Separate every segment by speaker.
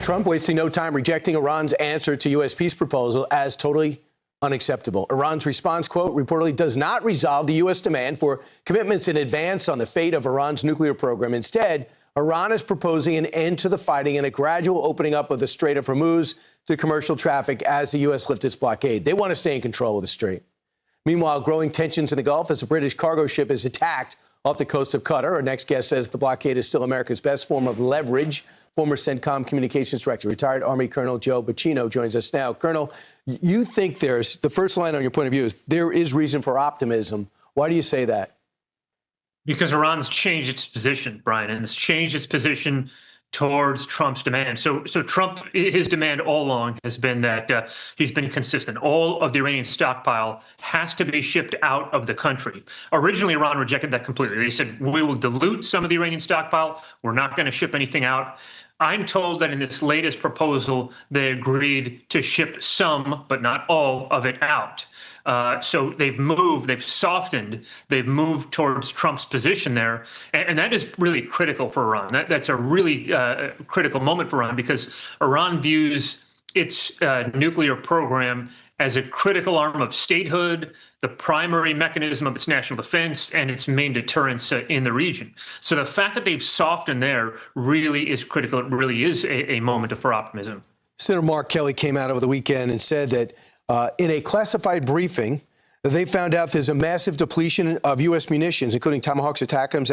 Speaker 1: Trump wasting no time rejecting Iran's answer to U.S. peace proposal as totally unacceptable. Iran's response, quote, reportedly does not resolve the U.S. demand for commitments in advance on the fate of Iran's nuclear program. Instead, Iran is proposing an end to the fighting and a gradual opening up of the Strait of Hormuz to commercial traffic as the U.S. lifts its blockade. They want to stay in control of the strait. Meanwhile, growing tensions in the Gulf as a British cargo ship is attacked off the coast of Qatar. Our next guest says the blockade is still America's best form of leverage. Former CENTCOM communications director, retired Army Colonel Joe Bacino joins us now. Colonel, you think there's, the first line on your point of view is there is reason for optimism. Why do you say that?
Speaker 2: Because Iran's changed its position, Brian, and it's changed its position towards Trump's demand. So Trump, his demand all along has been that he's been consistent. All of the Iranian stockpile has to be shipped out of the country. Originally, Iran rejected that completely. They said, we will dilute some of the Iranian stockpile. We're not going to ship anything out. I'm told that in this latest proposal, they agreed to ship some, but not all of it out. So they've moved, they've softened, they've moved towards Trump's position there. And that is really critical for Iran. That's a really critical moment for Iran because Iran views its nuclear program as a critical arm of statehood, the primary mechanism of its national defense, and its main deterrence in the region. So the fact that they've softened there really is critical. It really is a moment for optimism.
Speaker 1: Senator Mark Kelly came out over the weekend and said that in a classified briefing, they found out there's a massive depletion of U.S. munitions, including Tomahawks, ATACMS,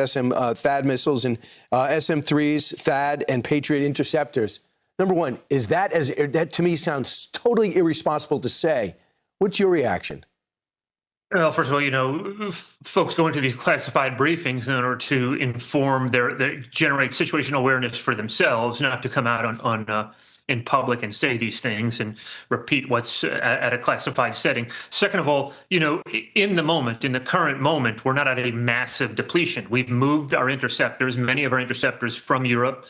Speaker 1: THAAD missiles, and SM-3s, THAAD, and Patriot interceptors. Number one, is that to me sounds totally irresponsible to say. What's your reaction?
Speaker 2: Well, first of all, folks go into these classified briefings in order to inform generate situational awareness for themselves, not to come out on in public and say these things and repeat what's at a classified setting. Second of all, in the current moment, we're not at a massive depletion. We've moved our interceptors, many of our interceptors from Europe,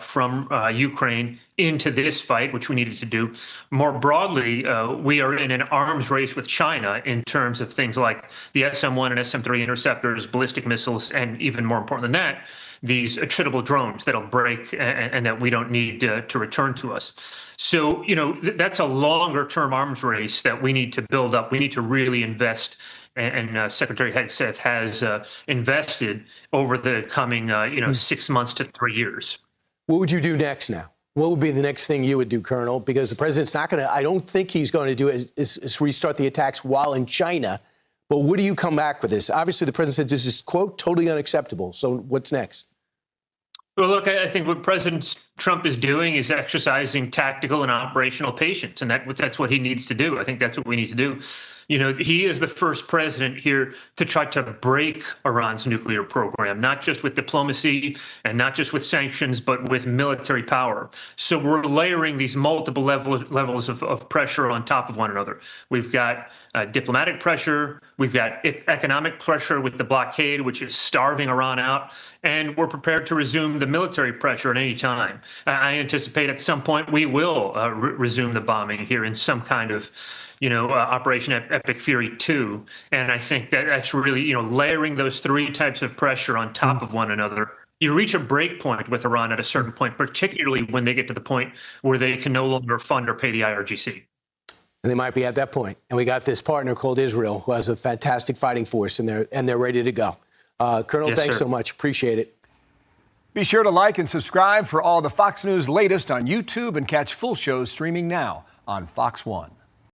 Speaker 2: from Ukraine into this fight, which we needed to do. More broadly, we are in an arms race with China in terms of things like the SM-1 and SM-3 interceptors, ballistic missiles, and even more important than that, these attritable drones that'll break and that we don't need to return to us. So, that's a longer term arms race that we need to build up. We need to really invest. And Secretary Hegseth has invested over the coming, 6 months to 3 years.
Speaker 1: What would you do next now? What would be the next thing you would do, Colonel? Because the president's not going to, I don't think he's going to do is restart the attacks while in China. But what do you come back with this? Obviously, the president said this is, quote, totally unacceptable. So what's next?
Speaker 2: Well, look, I think what President Trump is doing is exercising tactical and operational patience, and that's what he needs to do. I think that's what we need to do. He is the first president here to try to break Iran's nuclear program, not just with diplomacy and not just with sanctions, but with military power. So we're layering these multiple levels of pressure on top of one another. We've got diplomatic pressure, we've got economic pressure with the blockade, which is starving Iran out, and we're prepared to resume the military pressure at any time. I anticipate at some point we will resume the bombing here in some kind of Operation Epic Fury 2. And I think that's really, layering those three types of pressure on top of one another. You reach a break point with Iran at a certain point, particularly when they get to the point where they can no longer fund or pay the IRGC.
Speaker 1: And they might be at that point. And we got this partner called Israel, who has a fantastic fighting force, and they're ready to go. Colonel, yes, thanks so much. Appreciate it.
Speaker 3: Be sure to like and subscribe for all the Fox News latest on YouTube and catch full shows streaming now on Fox One.